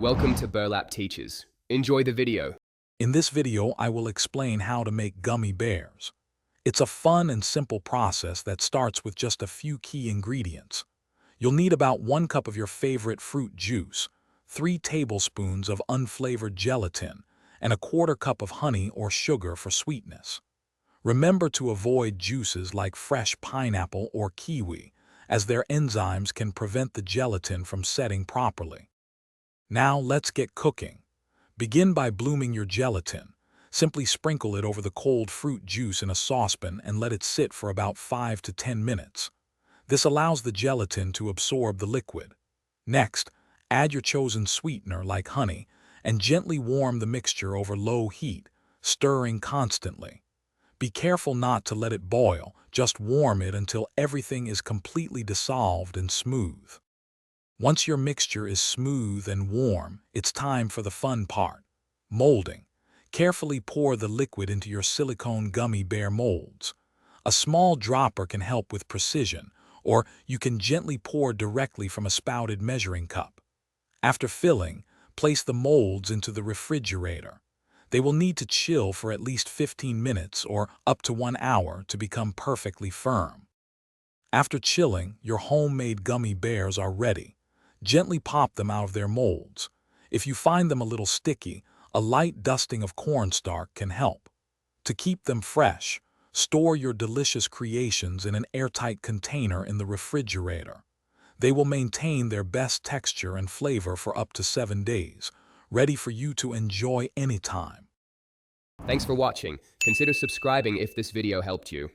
Welcome to Burlap Teachers. Enjoy the video. In this video, I will explain how to make gummy bears. It's a fun and simple process that starts with just a few key ingredients. You'll need about 1 cup of your favorite fruit juice, 3 tablespoons of unflavored gelatin, and a 1/4 cup of honey or sugar for sweetness. Remember to avoid juices like fresh pineapple or kiwi, as their enzymes can prevent the gelatin from setting properly. Now let's get cooking. Begin by blooming your gelatin. Simply sprinkle it over the cold fruit juice in a saucepan and let it sit for about 5 to 10 minutes. This allows the gelatin to absorb the liquid. Next, add your chosen sweetener like honey and gently warm the mixture over low heat, stirring constantly. Be careful not to let it boil, just warm it until everything is completely dissolved and smooth. Once your mixture is smooth and warm, it's time for the fun part, molding. Carefully pour the liquid into your silicone gummy bear molds. A small dropper can help with precision, or you can gently pour directly from a spouted measuring cup. After filling, place the molds into the refrigerator. They will need to chill for at least 15 minutes or up to 1 hour to become perfectly firm. After chilling, your homemade gummy bears are ready. Gently pop them out of their molds. If you find them a little sticky, a light dusting of cornstarch can help. To keep them fresh, store your delicious creations in an airtight container in the refrigerator. They will maintain their best texture and flavor for up to 7 days, ready for you to enjoy anytime. Thanks for watching. Consider subscribing if this video helped you.